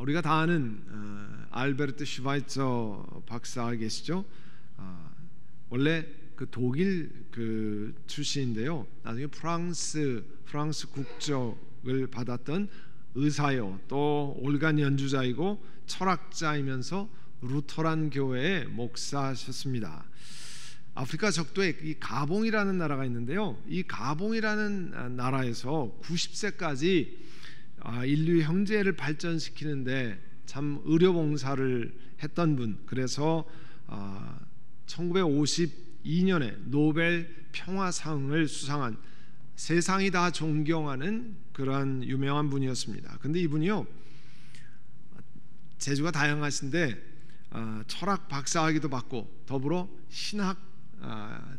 우리가 다 아는 알베르트 슈바이처 박사 계시죠? 원래 그 독일 그 출신인데요. 나중에 프랑스 국적을 받았던 의사요. 또 올간 연주자이고 철학자이면서 루터란 교회의 목사셨습니다. 아프리카 적도에 이 가봉이라는 나라가 있는데요. 이 가봉이라는 나라에서 90세까지 인류 형제를 발전시키는데 참 의료봉사를 했던 분. 그래서 1952년에 노벨 평화상을 수상한 세상이 다 존경하는 그런 유명한 분이었습니다. 근데 이분이요, 재주가 다양하신데 철학 박사학위도 받고 더불어 신학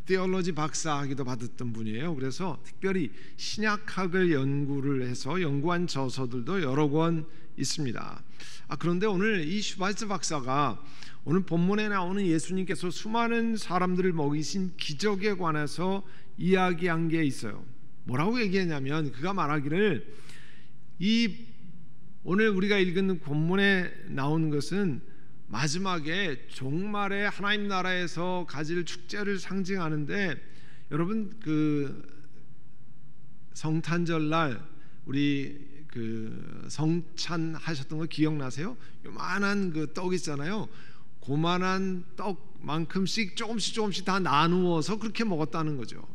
테올로지 박사학위도 받았던 분이에요. 그래서 특별히 신약학을 연구를 해서 연구한 저서들도 여러 권 있습니다. 그런데 오늘 이 슈바이처 박사가 오늘 본문에 나오는 예수님께서 수많은 사람들을 먹이신 기적에 관해서 이야기한 게 있어요. 뭐라고 얘기했냐면 그가 말하기를 오늘 우리가 읽은 본문에 나온 것은 마지막에 종말에 하나님 나라에서 가질 축제를 상징하는데, 여러분 그 성탄절날 우리 그 성찬하셨던 거 기억나세요? 요만한 그 떡 있잖아요. 고만한 떡만큼씩 조금씩 다 나누어서 그렇게 먹었다는 거죠.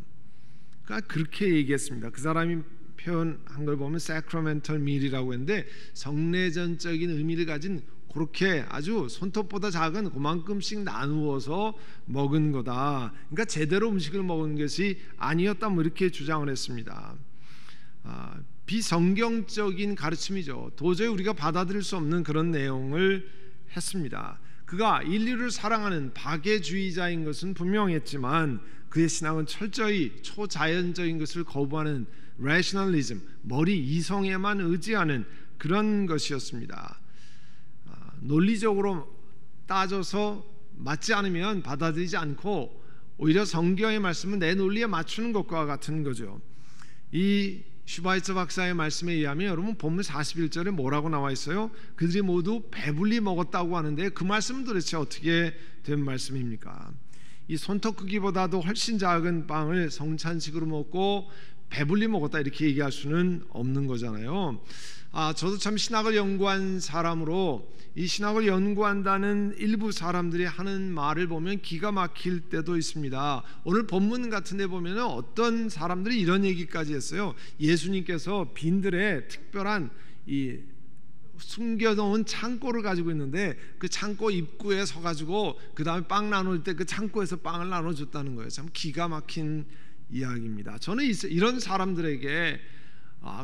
그러니까 그렇게 얘기했습니다. 그 사람이 표현한 걸 보면 sacramental meal이라고 했는데 성례전적인 의미를 가진 그렇게 아주 손톱보다 작은 그만큼씩 나누어서 먹은 거다. 그러니까 제대로 음식을 먹은 것이 아니었다, 뭐 이렇게 주장을 했습니다. 비성경적인 가르침이죠. 도저히 우리가 받아들일 수 없는 그런 내용을 했습니다. 그가 인류를 사랑하는 박애주의자인 것은 분명했지만 그의 신앙은 철저히 초자연적인 것을 거부하는 rationalism, 머리 이성에만 의지하는 그런 것이었습니다. 논리적으로 따져서 맞지 않으면 받아들이지 않고 오히려 성경의 말씀은 내 논리에 맞추는 것과 같은 거죠. 이 슈바이처 박사의 말씀에 의하면 여러분 본문 41절에 뭐라고 나와 있어요? 그들이 모두 배불리 먹었다고 하는데 그 말씀은 도대체 어떻게 된 말씀입니까? 이 손톱 크기보다도 훨씬 작은 빵을 성찬식으로 먹고 배불리 먹었다 이렇게 얘기할 수는 없는 거잖아요. 저도 참 신학을 연구한 사람으로 이 신학을 연구한다는 일부 사람들이 하는 말을 보면 기가 막힐 때도 있습니다. 오늘 본문 같은 데 보면 어떤 사람들이 이런 얘기까지 했어요. 예수님께서 빈들에 특별한 이 숨겨놓은 창고를 가지고 있는데 그 창고 입구에 서가지고 그 다음에 빵 나눌 때 그 창고에서 빵을 나눠줬다는 거예요. 참 기가 막힌 이야기입니다. 저는 이런 사람들에게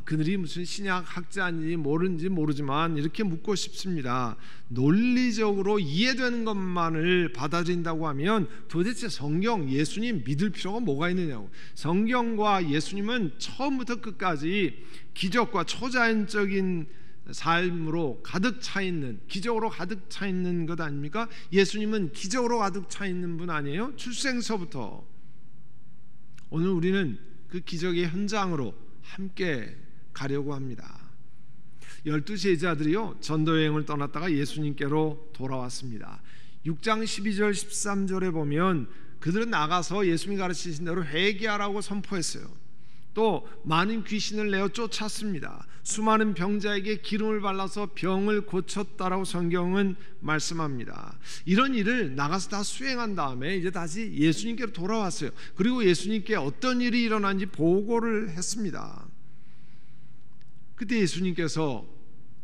그들이 무슨 신약 학자인지 모르는지 모르지만 이렇게 묻고 싶습니다. 논리적으로 이해되는 것만을 받아들인다고 하면 도대체 성경, 예수님 믿을 필요가 뭐가 있느냐고. 성경과 예수님은 처음부터 끝까지 기적과 초자연적인 삶으로 가득 차 있는, 기적으로 가득 차 있는 것 아닙니까? 예수님은 기적으로 가득 차 있는 분 아니에요? 출생서부터. 오늘 우리는 그 기적의 현장으로 함께 가려고 합니다. 12 제자들이요 전도여행을 떠났다가 예수님께로 돌아왔습니다. 6장 12절 13절에 보면 그들은 나가서 예수님이 가르치신 대로 회개하라고 선포했어요. 또 많은 귀신을 내어 쫓았습니다. 수많은 병자에게 기름을 발라서 병을 고쳤다라고 성경은 말씀합니다. 이런 일을 나가서 다 수행한 다음에 이제 다시 예수님께로 돌아왔어요. 그리고 예수님께 어떤 일이 일어난지 보고를 했습니다. 그때 예수님께서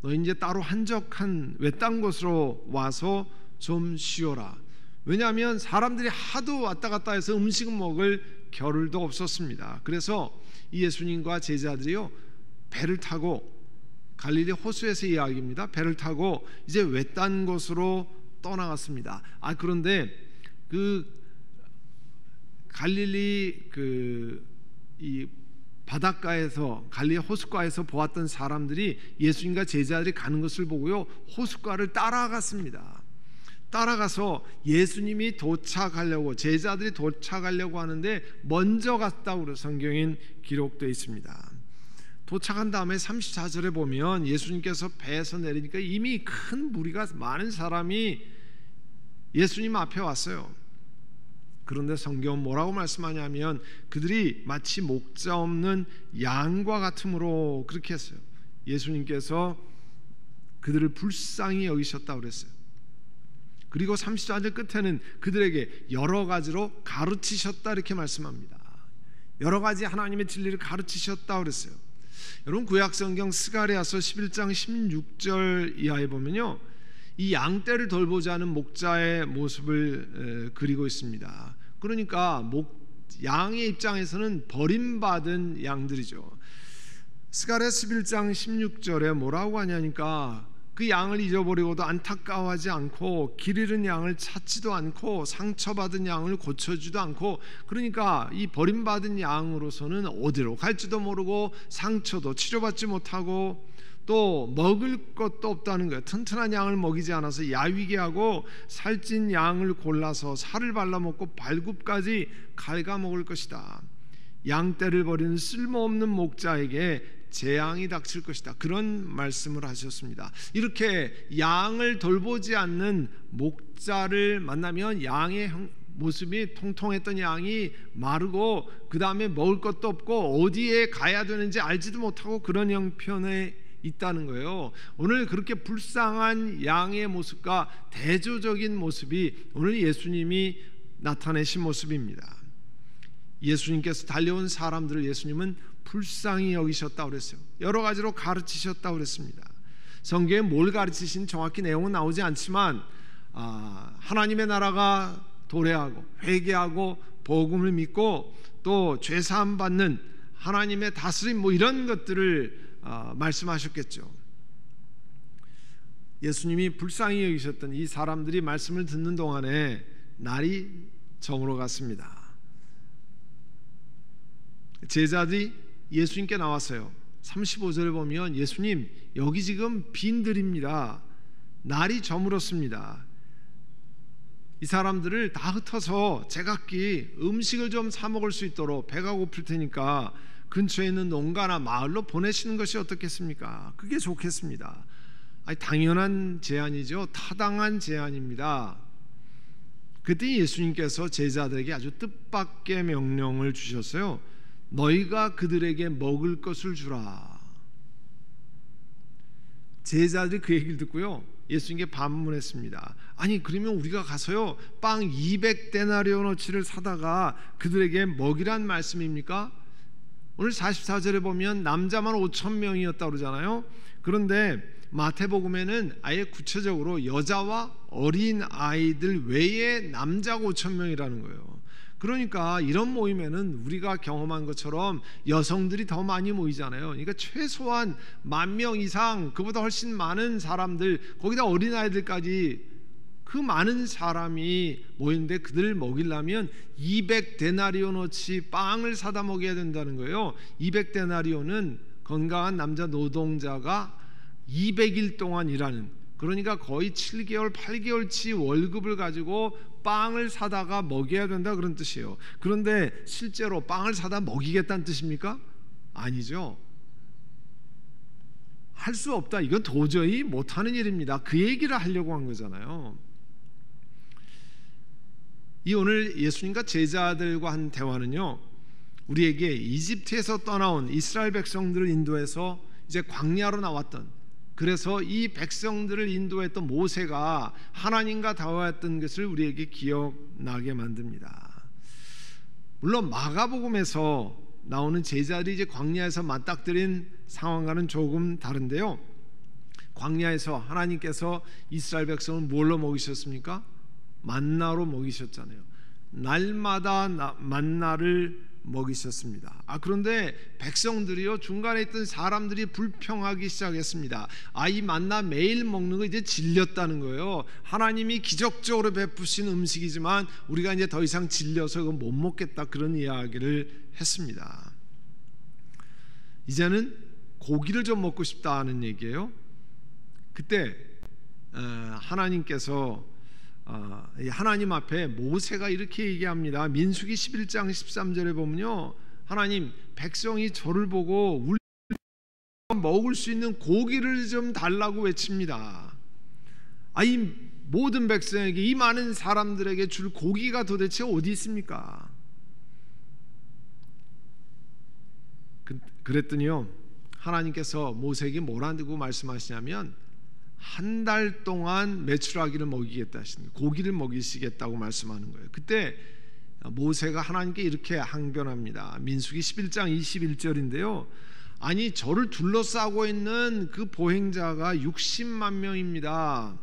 너 이제 따로 한적한 외딴 곳으로 와서 좀 쉬어라. 왜냐하면 사람들이 하도 왔다 갔다 해서 음식 먹을 겨를도 없었습니다. 그래서 이 예수님과 제자들이요 배를 타고, 갈릴리 호수에서 이야기입니다. 배를 타고 이제 외딴 곳으로 떠나갔습니다. 그런데 그 갈릴리 이 바닷가에서, 갈릴리 호숫가에서 보았던 사람들이 예수님과 제자들이 가는 것을 보고요 호숫가를 따라갔습니다. 따라가서 예수님이 도착하려고, 제자들이 도착하려고 하는데 먼저 갔다고 성경엔 기록되어 있습니다. 도착한 다음에 34절에 보면 예수님께서 배에서 내리니까 이미 큰 무리가 많은 사람이 예수님 앞에 왔어요. 그런데 성경은 뭐라고 말씀하냐면 그들이 마치 목자 없는 양과 같으므로 그렇게 했어요. 예수님께서 그들을 불쌍히 여기셨다고 그랬어요. 그리고 34절 끝에는 그들에게 여러 가지로 가르치셨다 이렇게 말씀합니다. 여러 가지 하나님의 진리를 가르치셨다고 그랬어요. 여러분 구약성경 스가랴서 11장 16절 이하에 보면요, 이 양떼를 돌보자는 목자의 모습을 그리고 있습니다. 그러니까 양의 입장에서는 버림받은 양들이죠. 스가랴 11장 16절에 뭐라고 하냐니까 그 양을 잊어버리고도 안타까워하지 않고 길 잃은 양을 찾지도 않고 상처받은 양을 고쳐주지도 않고, 그러니까 이 버림받은 양으로서는 어디로 갈지도 모르고 상처도 치료받지 못하고 또 먹을 것도 없다는 거예요. 튼튼한 양을 먹이지 않아서 야위게 하고 살찐 양을 골라서 살을 발라먹고 발굽까지 갉아먹을 것이다. 양떼를 버리는 쓸모없는 목자에게 재앙이 닥칠 것이다. 그런 말씀을 하셨습니다. 이렇게 양을 돌보지 않는 목자를 만나면 양의 모습이 통통했던 양이 마르고 그 다음에 먹을 것도 없고 어디에 가야 되는지 알지도 못하고 그런 형편에 있다는 거예요. 오늘 그렇게 불쌍한 양의 모습과 대조적인 모습이 오늘 예수님이 나타내신 모습입니다. 예수님께서 달려온 사람들을 예수님은 불쌍히 여기셨다고 그랬어요. 여러 가지로 가르치셨다고 그랬습니다. 성경에 뭘 가르치신 정확히 내용은 나오지 않지만 하나님의 나라가 도래하고 회개하고 복음을 믿고 또 죄사함 받는 하나님의 다스림 이런 것들을 말씀하셨겠죠. 예수님이 불쌍히 여기셨던 이 사람들이 말씀을 듣는 동안에 날이 저물어 갔습니다. 제자들이 예수님께 나왔어요. 35절에 보면 예수님 여기 지금 빈들입니다. 날이 저물었습니다. 이 사람들을 다 흩어서 제각기 음식을 좀 사 먹을 수 있도록 배가 고플 테니까 근처에 있는 농가나 마을로 보내시는 것이 어떻겠습니까? 그게 좋겠습니다. 당연한 제안이죠. 타당한 제안입니다. 그때 예수님께서 제자들에게 아주 뜻밖의 명령을 주셨어요. 너희가 그들에게 먹을 것을 주라. 제자들이 그 얘기를 듣고요, 예수님께 반문했습니다. 아니 그러면 우리가 가서요 빵 200데나리오너치를 사다가 그들에게 먹이란 말씀입니까? 오늘 44절에 보면 남자만 5,000명이었다고 그러잖아요. 그런데 마태복음에는 아예 구체적으로 여자와 어린 아이들 외에 남자가 5,000명이라는 거예요. 그러니까 이런 모임에는 우리가 경험한 것처럼 여성들이 더 많이 모이잖아요. 그러니까 최소한 10,000명 이상, 그보다 훨씬 많은 사람들, 거기다 어린아이들까지 그 많은 사람이 모이는데 그들을 먹이려면 200데나리오너치 빵을 사다 먹여야 된다는 거예요. 200데나리오는 건강한 남자 노동자가 200일 동안 일하는, 그러니까 거의 7개월, 8개월치 월급을 가지고 빵을 사다가 먹여야 된다 그런 뜻이에요. 그런데 실제로 빵을 사다 먹이겠다는 뜻입니까? 아니죠. 할 수 없다. 이건 도저히 못하는 일입니다. 그 얘기를 하려고 한 거잖아요. 이 오늘 예수님과 제자들과 한 대화는요, 우리에게 이집트에서 떠나온 이스라엘 백성들을 인도해서 이제 광야로 나왔던, 그래서 이 백성들을 인도했던 모세가 하나님과 대화했던 것을 우리에게 기억나게 만듭니다. 물론 마가복음에서 나오는 제자들이 이제 광야에서 맞닥뜨린 상황과는 조금 다른데요, 광야에서 하나님께서 이스라엘 백성을 뭘로 먹이셨습니까? 만나로 먹이셨잖아요. 날마다 만나를 먹이셨습니다. 그런데 백성들이요, 중간에 있던 사람들이 불평하기 시작했습니다. 이 만나 매일 먹는 거 이제 질렸다는 거예요. 하나님이 기적적으로 베푸신 음식이지만 우리가 이제 더 이상 질려서 이거 못 먹겠다, 그런 이야기를 했습니다. 이제는 고기를 좀 먹고 싶다는 얘기예요. 그때 하나님께서 하나님 앞에 모세가 이렇게 얘기합니다. 민수기 11장 13절에 보면요, 하나님 백성이 저를 보고 먹을 수 있는 고기를 좀 달라고 외칩니다. 이 모든 백성에게, 이 많은 사람들에게 줄 고기가 도대체 어디 있습니까? 그랬더니요, 하나님께서 모세에게 뭐라고 말씀하시냐면 한 달 동안 메추라기를 먹이겠다 하시는, 고기를 먹이시겠다고 말씀하는 거예요. 그때 모세가 하나님께 이렇게 항변합니다. 민수기 11장 21절인데요. 아니, 저를 둘러싸고 있는 그 보행자가 60만 명입니다.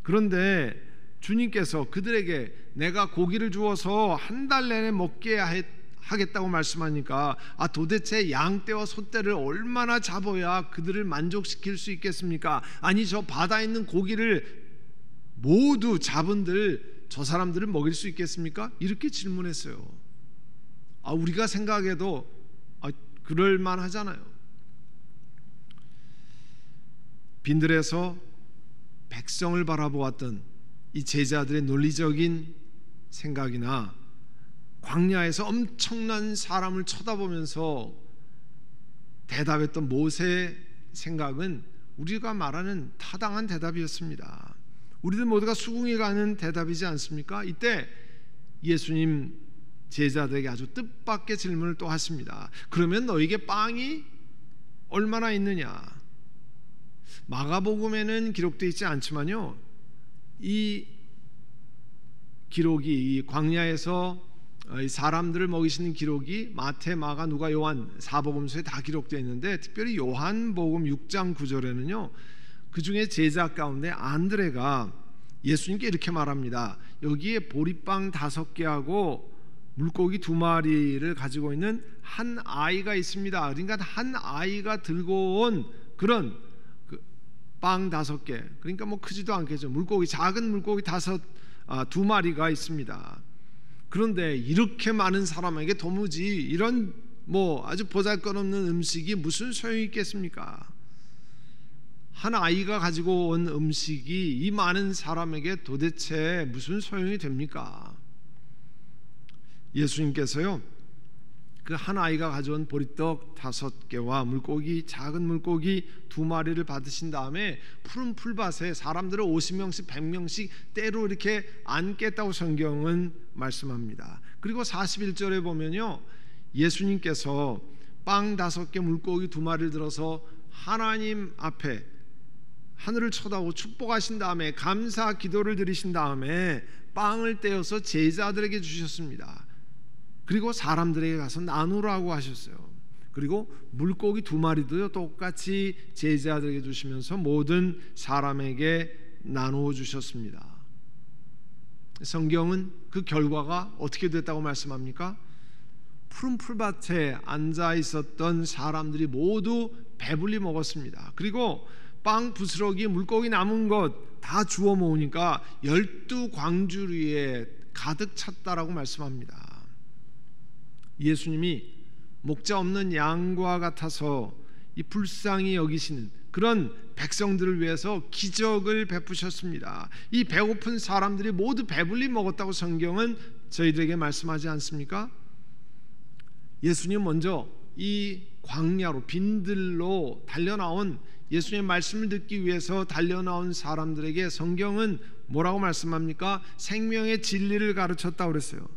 그런데 주님께서 그들에게 내가 고기를 주어서 한 달 내내 먹게 하겠다고 말씀하니까 도대체 양떼와 소떼를 얼마나 잡아야 그들을 만족시킬 수 있겠습니까? 아니, 저 바다에 있는 고기를 모두 잡은들 저 사람들을 먹일 수 있겠습니까? 이렇게 질문했어요. 우리가 생각해도 그럴만 하잖아요. 빈들에서 백성을 바라보았던 이 제자들의 논리적인 생각이나 광야에서 엄청난 사람을 쳐다보면서 대답했던 모세의 생각은 우리가 말하는 타당한 대답이었습니다. 우리들 모두가 수긍이 가는 대답이지 않습니까? 이때 예수님 제자들에게 아주 뜻밖의 질문을 또 하십니다. 그러면 너에게 빵이 얼마나 있느냐? 마가복음에는 기록되어 있지 않지만요, 이 기록이, 이 광야에서 사람들을 먹이시는 기록이 마태, 마가, 누가, 요한 사복음서에 다 기록되어 있는데, 특별히 요한복음 6장 9절에는요 그 중에 제자 가운데 안드레가 예수님께 이렇게 말합니다. 여기에 보리빵 5개하고 물고기 2마리를 가지고 있는 한 아이가 있습니다. 그러니까 한 아이가 들고 온 그런 빵 5개, 그러니까 뭐 크지도 않겠죠. 물고기, 작은 물고기 2마리가 있습니다. 그런데 이렇게 많은 사람에게 도무지 이런 뭐 아주 보잘것없는 음식이 무슨 소용이 있겠습니까? 한 아이가 가지고 온 음식이 이 많은 사람에게 도대체 무슨 소용이 됩니까? 예수님께서요, 그 한 아이가 가져온 보리떡 5개와 물고기, 작은 물고기 2마리를 받으신 다음에 푸른 풀밭에 사람들을 50명씩 100명씩 때로 이렇게 앉겠다고 성경은 말씀합니다. 그리고 41절에 보면요, 예수님께서 빵 5개 물고기 2마리를 들어서 하나님 앞에 하늘을 쳐다보고 축복하신 다음에 감사 기도를 드리신 다음에 빵을 떼어서 제자들에게 주셨습니다. 그리고 사람들에게 가서 나누라고 하셨어요. 그리고 물고기 2마리도요 똑같이 제자들에게 주시면서 모든 사람에게 나누어 주셨습니다. 성경은 그 결과가 어떻게 됐다고 말씀합니까? 푸른 풀밭에 앉아 있었던 사람들이 모두 배불리 먹었습니다. 그리고 빵 부스러기, 물고기 남은 것 다 주워 모으니까 12광주리에 가득 찼다라고 말씀합니다. 예수님이 목자 없는 양과 같아서 이 불쌍히 여기시는 그런 백성들을 위해서 기적을 베푸셨습니다. 이 배고픈 사람들이 모두 배불리 먹었다고 성경은 저희들에게 말씀하지 않습니까? 예수님 먼저 이 광야로, 빈들로 달려나온, 예수님의 말씀을 듣기 위해서 달려나온 사람들에게 성경은 뭐라고 말씀합니까? 생명의 진리를 가르쳤다고 그랬어요.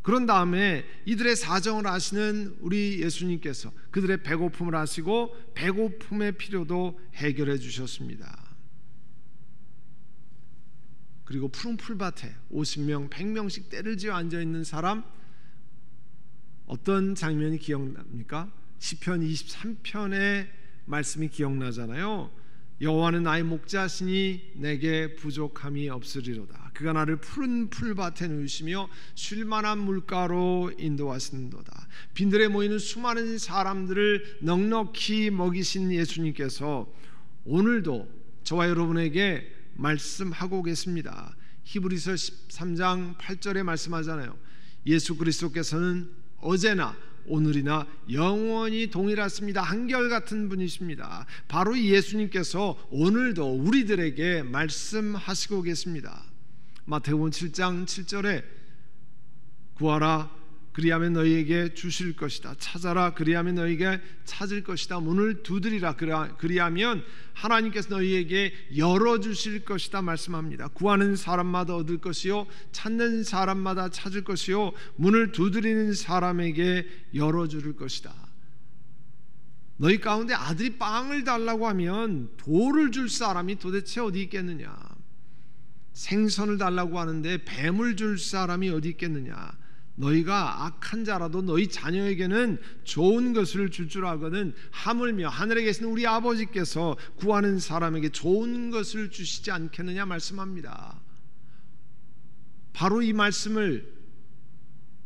그런 다음에 이들의 사정을 아시는 우리 예수님께서 그들의 배고픔을 아시고 배고픔의 필요도 해결해 주셨습니다. 그리고 푸른 풀밭에 50명, 100명씩 때를 지어 앉아있는 사람, 어떤 장면이 기억납니까? 시편 23편의 말씀이 기억나잖아요. 여호와는 나의 목자시니 내게 부족함이 없으리로다. 그가 나를 푸른 풀밭에 누이시며 쉴만한 물가로 인도하시는도다. 빈들에 모이는 수많은 사람들을 넉넉히 먹이신 예수님께서 오늘도 저와 여러분에게 말씀하고 계십니다. 히브리서 13장 8절에 말씀하잖아요. 예수 그리스도께서는 어제나 오늘이나 영원히 동일하십니다. 한결같은 분이십니다. 바로 이 예수님께서 오늘도 우리들에게 말씀하시고 계십니다. 마태복음 7장 7절에 구하라 그리하면 너희에게 주실 것이다. 찾아라 그리하면 너희에게 찾을 것이다. 문을 두드리라 그리하면 하나님께서 너희에게 열어주실 것이다 말씀합니다. 구하는 사람마다 얻을 것이요 찾는 사람마다 찾을 것이요 문을 두드리는 사람에게 열어줄 것이다. 너희 가운데 아들이 빵을 달라고 하면 돌을 줄 사람이 도대체 어디 있겠느냐? 생선을 달라고 하는데 뱀을 줄 사람이 어디 있겠느냐? 너희가 악한 자라도 너희 자녀에게는 좋은 것을 줄 알거든 하물며 하늘에 계신 우리 아버지께서 구하는 사람에게 좋은 것을 주시지 않겠느냐 말씀합니다. 바로 이 말씀을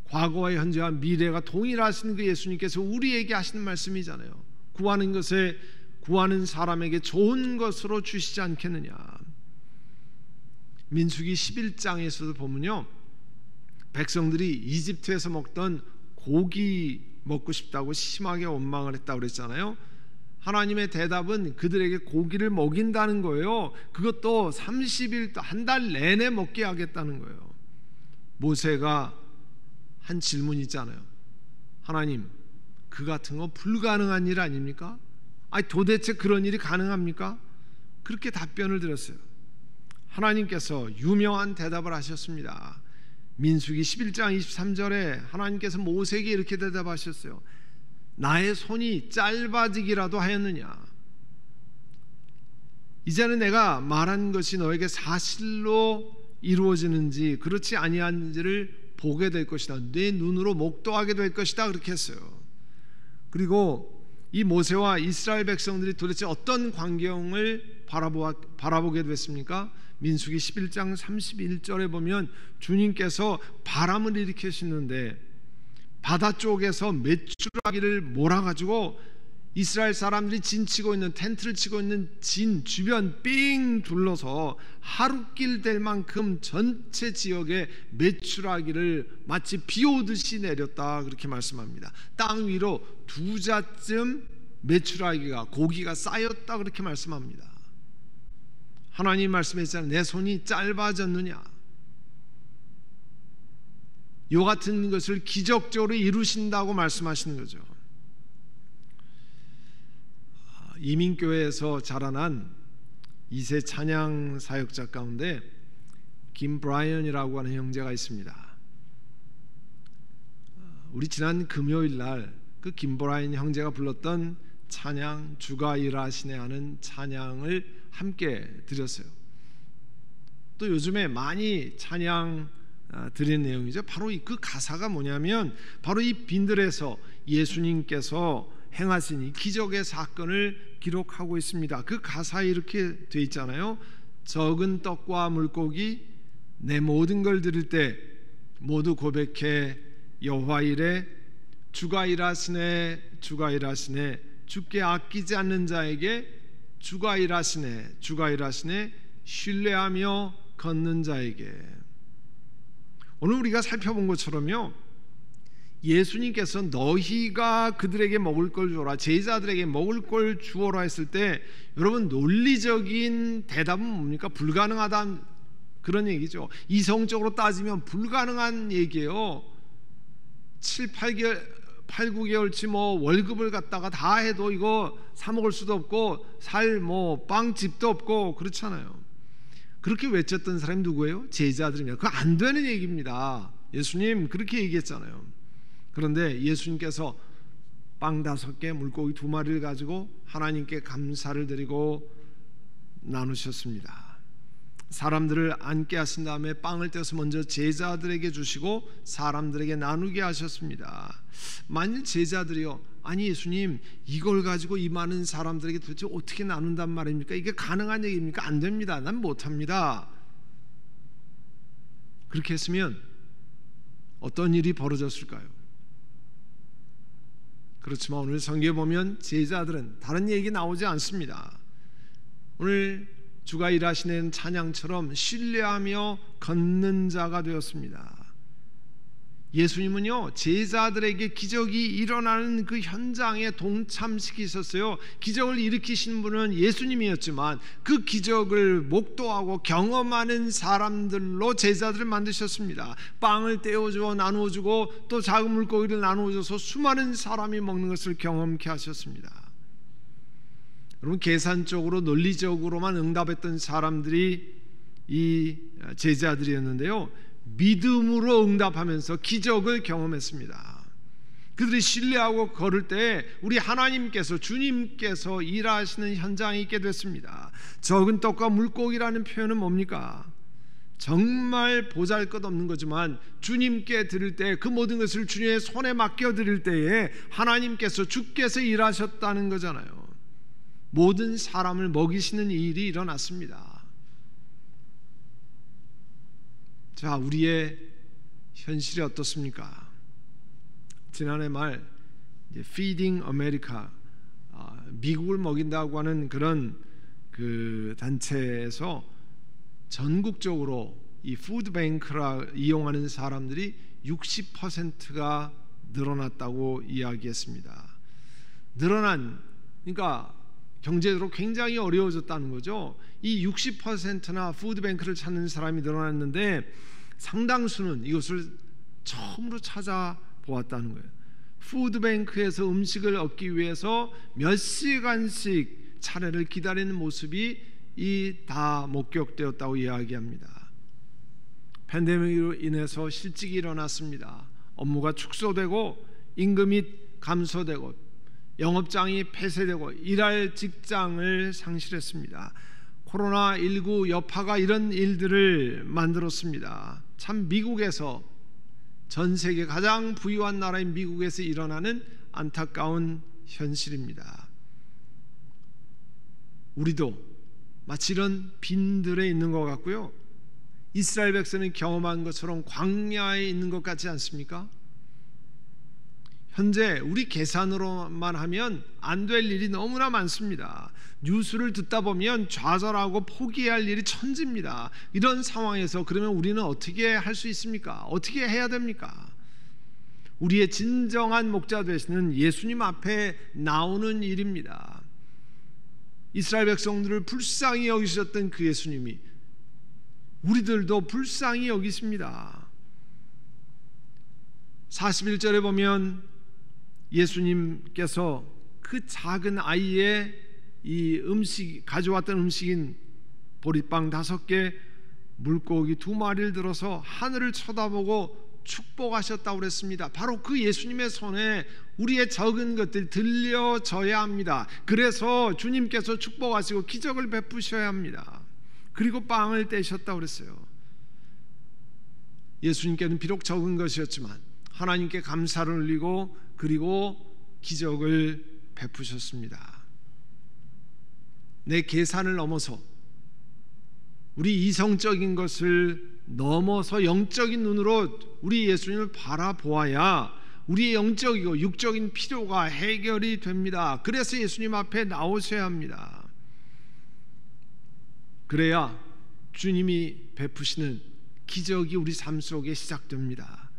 과거와 현재와 미래가 동일하신 그 예수님께서 우리에게 하시는 말씀이잖아요. 구하는 것에 구하는 사람에게 좋은 것으로 주시지 않겠느냐. 민수기 11장에서도 보면요, 백성들이 이집트에서 먹던 고기 먹고 싶다고 심하게 원망을 했다고 그랬잖아요. 하나님의 대답은 그들에게 고기를 먹인다는 거예요. 그것도 30일, 한 달 내내 먹게 하겠다는 거예요. 모세가 한 질문이 있잖아요. 하나님, 그 같은 거 불가능한 일 아닙니까? 아니 도대체 그런 일이 가능합니까? 그렇게 답변을 드렸어요. 하나님께서 유명한 대답을 하셨습니다. 민수기 11장 23절에 하나님께서 모세에게 이렇게 대답하셨어요. 나의 손이 짧아지기라도 하였느냐? 이제는 내가 말한 것이 너에게 사실로 이루어지는지 그렇지 아니한지를 보게 될 것이다. 내 눈으로 목도하게 될 것이다. 그렇게 했어요. 그리고 이 모세와 이스라엘 백성들이 도대체 어떤 광경을 바라보게 됐습니까? 민수기 11장 31절에 보면 주님께서 바람을 일으키시는데 바다 쪽에서 메추라기를 몰아가지고 이스라엘 사람들이 진치고 있는 텐트를 치고 있는 진 주변 삥 둘러서 하루길 될 만큼 전체 지역에 메추라기를 마치 비 오듯이 내렸다 그렇게 말씀합니다. 땅 위로 2자쯤 메추라기가 고기가 쌓였다 그렇게 말씀합니다. 하나님 말씀했잖아요. 내 손이 짧아졌느냐? 이 같은 것을 기적적으로 이루신다고 말씀하시는 거죠. 이민교회에서 자라난 2세 찬양 사역자 가운데 김브라이언이라고 하는 형제가 있습니다. 우리 지난 금요일 날 그 김브라이언 형제가 불렀던 찬양 주가 일하시네 하는 찬양을 함께 드렸어요. 또 요즘에 많이 찬양 드리는 내용이죠. 바로 그 가사가 뭐냐면 바로 이 빈들에서 예수님께서 행하신 이 기적의 사건을 기록하고 있습니다. 그 가사에 이렇게 돼 있잖아요. 적은 떡과 물고기 내 모든 걸 드릴 때 모두 고백해 여호와 이래 주가 일하시네 주가 일하시네 주께 아끼지 않는 자에게 주가 일하시네 주가 일하시네 신뢰하며 걷는 자에게. 오늘 우리가 살펴본 것처럼요, 예수님께서 너희가 그들에게 먹을 걸 주어라, 제자들에게 먹을 걸 주어라 했을 때 여러분 논리적인 대답은 뭡니까? 불가능하다 그런 얘기죠. 이성적으로 따지면 불가능한 얘기예요. 8, 9개월치 뭐 월급을 갖다가 다 해도 이거 사 먹을 수도 없고 살 뭐 빵집도 없고 그렇잖아요. 그렇게 외쳤던 사람이 누구예요? 제자들입니다. 그거 안 되는 얘기입니다. 예수님 그렇게 얘기했잖아요. 그런데 예수님께서 빵 5개 물고기 2마리를 가지고 하나님께 감사를 드리고 나누셨습니다. 사람들을 앉게 하신 다음에 빵을 떼서 먼저 제자들에게 주시고 사람들에게 나누게 하셨습니다. 만일 제자들이요, 아니 예수님 이걸 가지고 이 많은 사람들에게 도대체 어떻게 나눈단 말입니까? 이게 가능한 얘기입니까? 안 됩니다. 난 못합니다. 그렇게 했으면 어떤 일이 벌어졌을까요? 그렇지만 오늘 성경에 보면 제자들은 다른 얘기 나오지 않습니다. 오늘 주가 일하시는 찬양처럼 신뢰하며 걷는 자가 되었습니다. 예수님은요 제자들에게 기적이 일어나는 그 현장에 동참시키셨어요. 기적을 일으키신 분은 예수님이었지만 그 기적을 목도하고 경험하는 사람들로 제자들을 만드셨습니다. 빵을 떼어주어 나누어주고 또 작은 물고기를 나누어줘서 수많은 사람이 먹는 것을 경험케 하셨습니다. 여러분, 계산적으로 논리적으로만 응답했던 사람들이 이 제자들이었는데요, 믿음으로 응답하면서 기적을 경험했습니다. 그들이 신뢰하고 걸을 때 우리 하나님께서, 주님께서 일하시는 현장에 있게 됐습니다. 적은 떡과 물고기라는 표현은 뭡니까? 정말 보잘것없는 거지만 주님께 드릴 때, 그 모든 것을 주님의 손에 맡겨 드릴 때에 하나님께서, 주께서 일하셨다는 거잖아요. 모든 사람을 먹이시는 일이 일어났습니다. 자, 우리의 현실이 어떻습니까? 지난해 말 Feeding America, 미국을 먹인다고 하는 그런 그 단체에서 전국적으로 이 푸드뱅크라 이용하는 사람들이 60%가 늘어났다고 이야기했습니다. 그러니까 경제적으로 굉장히 어려워졌다는 거죠. 이 60%나 푸드뱅크를 찾는 사람이 늘어났는데 상당수는 이것을 처음으로 찾아보았다는 거예요. 푸드뱅크에서 음식을 얻기 위해서 몇 시간씩 차례를 기다리는 모습이 다 목격되었다고 이야기합니다. 팬데믹으로 인해서 실직이 일어났습니다. 업무가 축소되고 임금이 감소되고 영업장이 폐쇄되고 일할 직장을 상실했습니다. 코로나19 여파가 이런 일들을 만들었습니다. 참, 미국에서, 전 세계 가장 부유한 나라인 미국에서 일어나는 안타까운 현실입니다. 우리도 마치 이런 빈들에 있는 것 같고요, 이스라엘 백성이 경험한 것처럼 광야에 있는 것 같지 않습니까? 현재 우리 계산으로만 하면 안 될 일이 너무나 많습니다. 뉴스를 듣다 보면 좌절하고 포기해야 할 일이 천지입니다. 이런 상황에서 그러면 우리는 어떻게 할 수 있습니까? 어떻게 해야 됩니까? 우리의 진정한 목자 되시는 예수님 앞에 나오는 일입니다. 이스라엘 백성들을 불쌍히 여기셨던 그 예수님이 우리들도 불쌍히 여기십니다. 41절에 보면 예수님께서 그 작은 아이의 이 가져왔던 음식인 보리빵 5개, 물고기 2마리를 들어서 하늘을 쳐다보고 축복하셨다고 그랬습니다. 바로 그 예수님의 손에 우리의 적은 것들이 들려져야 합니다. 그래서 주님께서 축복하시고 기적을 베푸셔야 합니다. 그리고 빵을 떼셨다고 그랬어요. 예수님께는 비록 적은 것이었지만 하나님께 감사를 올리고 그리고 기적을 베푸셨습니다. 내 계산을 넘어서, 우리 이성적인 것을 넘어서 영적인 눈으로 우리 예수님을 바라보아야 우리의 영적이고 육적인 필요가 해결이 됩니다. 그래서 예수님 앞에 나오셔야 합니다. 그래야 주님이 베푸시는 기적이 우리 삶 속에 시작됩니다.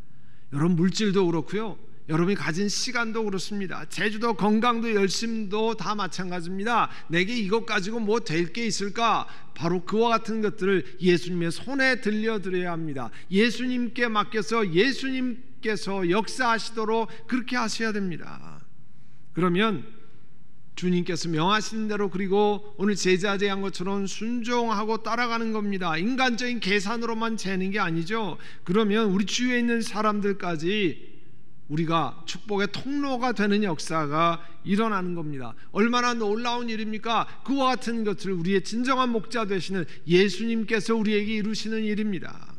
여러분, 물질도 그렇고요, 여러분이 가진 시간도 그렇습니다. 재주도 건강도 열심도 다 마찬가지입니다. 내게 이것 가지고 뭐 될 게 있을까? 바로 그와 같은 것들을 예수님의 손에 들려드려야 합니다. 예수님께 맡겨서 예수님께서 역사하시도록 그렇게 하셔야 됩니다. 그러면 주님께서 명하신 대로, 그리고 오늘 제자들이 한 것처럼 순종하고 따라가는 겁니다. 인간적인 계산으로만 재는 게 아니죠. 그러면 우리 주위에 있는 사람들까지 우리가 축복의 통로가 되는 역사가 일어나는 겁니다. 얼마나 놀라운 일입니까? 그와 같은 것을 우리의 진정한 목자 되시는 예수님께서 우리에게 이루시는 일입니다.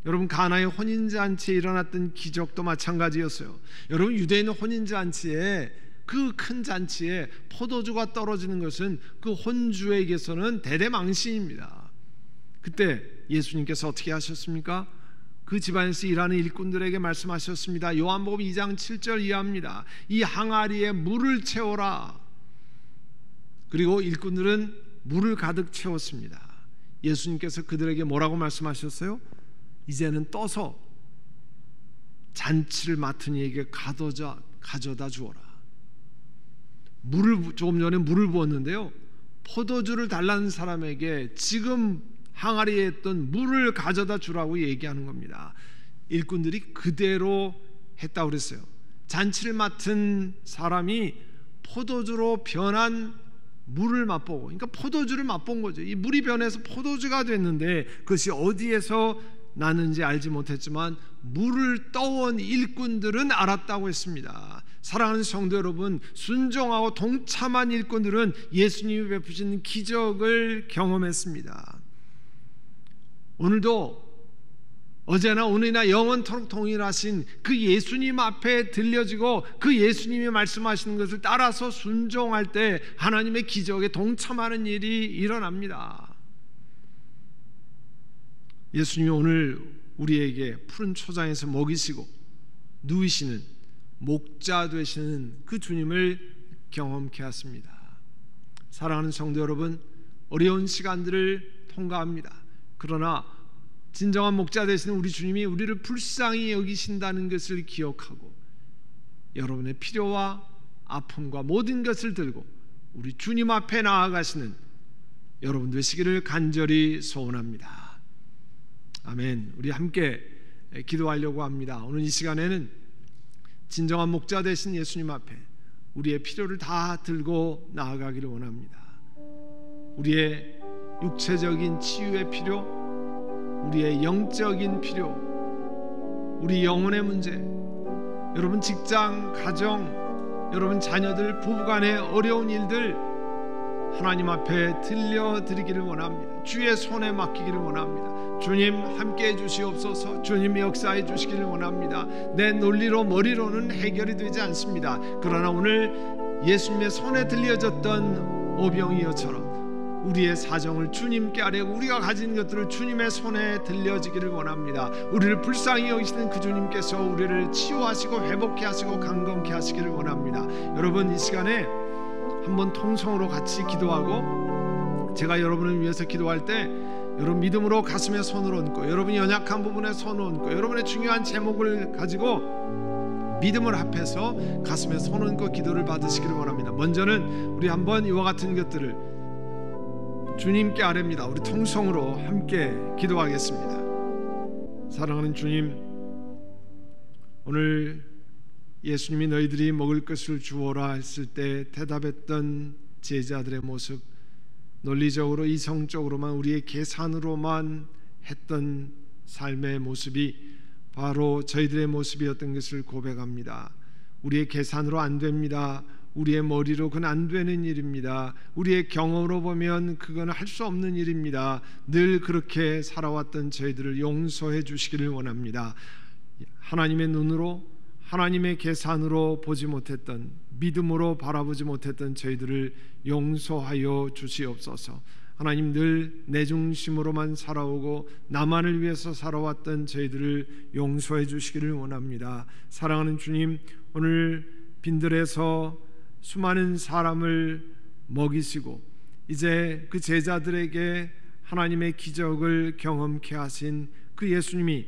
여러분, 가나의 혼인잔치에 일어났던 기적도 마찬가지였어요. 여러분, 유대인의 혼인잔치에, 그 큰 잔치에 포도주가 떨어지는 것은 그 혼주에게서는 대대망신입니다. 그때 예수님께서 어떻게 하셨습니까? 그 집안에서 일하는 일꾼들에게 말씀하셨습니다. 요한복음 2장 7절 이하입니다. 이 항아리에 물을 채워라. 그리고 일꾼들은 물을 가득 채웠습니다. 예수님께서 그들에게 뭐라고 말씀하셨어요? 이제는 떠서 잔치를 맡은 이에게 가져다 주어라. 조금 전에 물을 부었는데요, 포도주를 달라는 사람에게 지금 항아리에 있던 물을 가져다 주라고 얘기하는 겁니다. 일꾼들이 그대로 했다고 그랬어요. 잔치를 맡은 사람이 포도주로 변한 물을 맛보고, 그러니까 포도주를 맛본 거죠. 이 물이 변해서 포도주가 됐는데 그것이 어디에서 났는지 알지 못했지만 물을 떠온 일꾼들은 알았다고 했습니다. 사랑하는 성도 여러분, 순종하고 동참한 일꾼들은 예수님이 베푸신 기적을 경험했습니다. 오늘도 어제나 오늘이나 영원토록 동일하신 그 예수님 앞에 들려지고 그 예수님이 말씀하시는 것을 따라서 순종할 때 하나님의 기적에 동참하는 일이 일어납니다. 예수님이 오늘 우리에게 푸른 초장에서 먹이시고 누이시는 목자 되시는 그 주님을 경험케 하십니다. 사랑하는 성도 여러분, 어려운 시간들을 통과합니다. 그러나 진정한 목자 되시는 우리 주님이 우리를 불쌍히 여기신다는 것을 기억하고 여러분의 필요와 아픔과 모든 것을 들고 우리 주님 앞에 나아가시는 여러분 되시기를 간절히 소원합니다. 아멘. 우리 함께 기도하려고 합니다. 오늘 이 시간에는 진정한 목자 되신 예수님 앞에 우리의 필요를 다 들고 나아가기를 원합니다. 우리의 육체적인 치유의 필요, 우리의 영적인 필요, 우리 영혼의 문제, 여러분 직장, 가정, 여러분 자녀들, 부부간의 어려운 일들 하나님 앞에 들려드리기를 원합니다. 주의 손에 맡기기를 원합니다. 주님 함께해 주시옵소서. 주님 역사해 주시기를 원합니다. 내 논리로 머리로는 해결이 되지 않습니다. 그러나 오늘 예수님의 손에 들려졌던 오병이어처럼 우리의 사정을 주님께 아뢰고 우리가 가진 것들을 주님의 손에 들려지기를 원합니다. 우리를 불쌍히 여기시는 그 주님께서 우리를 치유하시고 회복케 하시고 강건케 하시기를 원합니다. 여러분 이 시간에 한번 통성으로 같이 기도하고 제가 여러분을 위해서 기도할 때 여러분 믿음으로 가슴에 손을 얹고 여러분이 연약한 부분에 손을 얹고 여러분의 중요한 제목을 가지고 믿음을 합해서 가슴에 손 얹고 기도를 받으시기를 원합니다. 먼저는 우리 한번 이와 같은 것들을 주님께 아뢰입니다. 우리 통성으로 함께 기도하겠습니다. 사랑하는 주님, 오늘 예수님이 너희들이 먹을 것을 주어라 했을 때 대답했던 제자들의 모습, 논리적으로 이성적으로만 우리의 계산으로만 했던 삶의 모습이 바로 저희들의 모습이었던 것을 고백합니다. 우리의 계산으로 안 됩니다. 우리의 머리로 그건 안 되는 일입니다. 우리의 경험으로 보면 그건 할 수 없는 일입니다. 늘 그렇게 살아왔던 저희들을 용서해 주시기를 원합니다. 하나님의 눈으로 하나님의 계산으로 보지 못했던, 믿음으로 바라보지 못했던 저희들을 용서하여 주시옵소서. 하나님, 늘 내 중심으로만 살아오고 나만을 위해서 살아왔던 저희들을 용서해 주시기를 원합니다. 사랑하는 주님, 오늘 빈들에서 수많은 사람을 먹이시고 이제 그 제자들에게 하나님의 기적을 경험케 하신 그 예수님이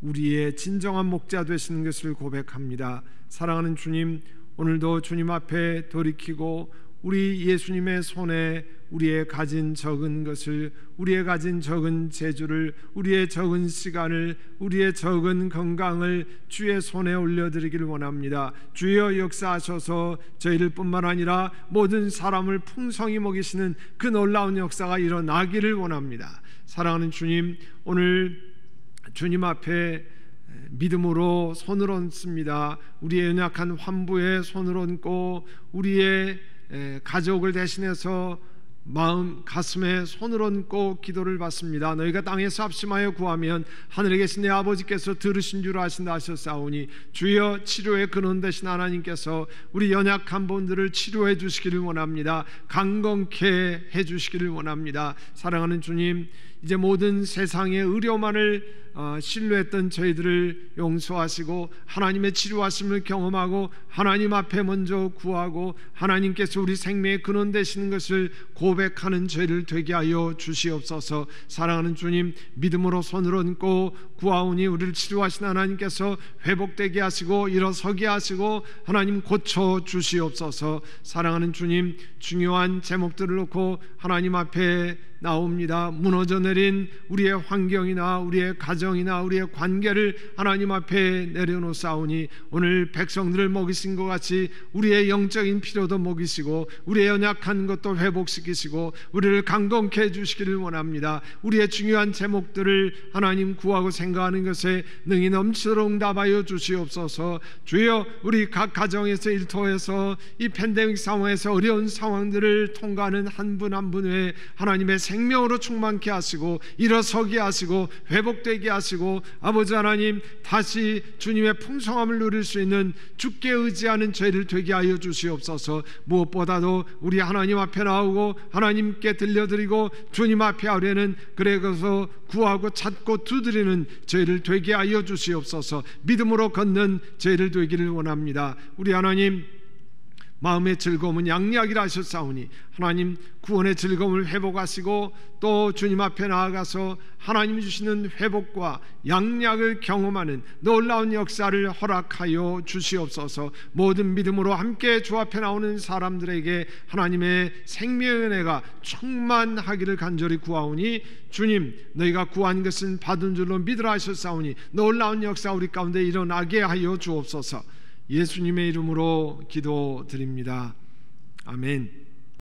우리의 진정한 목자 되시는 것을 고백합니다. 사랑하는 주님, 오늘도 주님 앞에 돌이키고 우리 예수님의 손에 우리의 가진 적은 것을, 우리의 가진 적은 재주를, 우리의 적은 시간을, 우리의 적은 건강을 주의 손에 올려드리기를 원합니다. 주여 역사하셔서 저희를 뿐만 아니라 모든 사람을 풍성히 먹이시는 그 놀라운 역사가 일어나기를 원합니다. 사랑하는 주님, 오늘 주님 앞에 믿음으로 손을 얹습니다. 우리의 연약한 환부에 손을 얹고 우리의 가족을 대신해서 마음 가슴에 손을 얹고 기도를 받습니다. 너희가 땅에서 합심하여 구하면 하늘에 계신 내 아버지께서 들으신 줄 아신다 하셨사오니 주여 치료의 근원 되신 하나님께서 우리 연약한 분들을 치료해 주시기를 원합니다. 강건케 해 주시기를 원합니다. 사랑하는 주님, 이제 모든 세상의 의료만을 신뢰했던 저희들을 용서하시고 하나님의 치료하심을 경험하고 하나님 앞에 먼저 구하고 하나님께서 우리 생명의 근원 되시는 것을 고백하고 고백하는 죄를 되게 하여 주시옵소서. 사랑하는 주님, 믿음으로 손을 얹고 구하오니 우리를 치료하신 하나님께서 회복되게 하시고 일어서게 하시고 하나님 고쳐 주시옵소서. 사랑하는 주님, 중요한 제목들을 놓고 하나님 앞에 나옵니다. 무너져 내린 우리의 환경이나 우리의 가정이나 우리의 관계를 하나님 앞에 내려놓사오니 오늘 백성들을 먹이신 것 같이 우리의 영적인 필요도 먹이시고 우리의 연약한 것도 회복시키시고 우리를 강건케 해주시기를 원합니다. 우리의 중요한 제목들을 하나님 구하고 생각하는 것에 능히 넘치도록 응답하여 주시옵소서. 주여, 우리 각 가정에서 일터에서 이 팬데믹 상황에서 어려운 상황들을 통과하는 한 분 한 분의 하나님의 생명으로 충만케 하시고 일어서게 하시고 회복되게 하시고 아버지 하나님, 다시 주님의 풍성함을 누릴 수 있는 주께 의지하는 죄를 되게 하여 주시옵소서. 무엇보다도 우리 하나님 앞에 나오고 하나님께 들려드리고 주님 앞에 하려는, 그래서 구하고 찾고 두드리는 죄를 되게 하여 주시옵소서. 믿음으로 걷는 죄를 되기를 원합니다. 우리 하나님, 마음의 즐거움은 양약이라 하셨사오니 하나님, 구원의 즐거움을 회복하시고 또 주님 앞에 나아가서 하나님이 주시는 회복과 양약을 경험하는 놀라운 역사를 허락하여 주시옵소서. 모든 믿음으로 함께 주 앞에 나오는 사람들에게 하나님의 생명의 은혜가 충만하기를 간절히 구하오니 주님, 너희가 구한 것은 받은 줄로 믿으라 하셨사오니 놀라운 역사 우리 가운데 일어나게 하여 주옵소서. 예수님의 이름으로 기도드립니다. 아멘.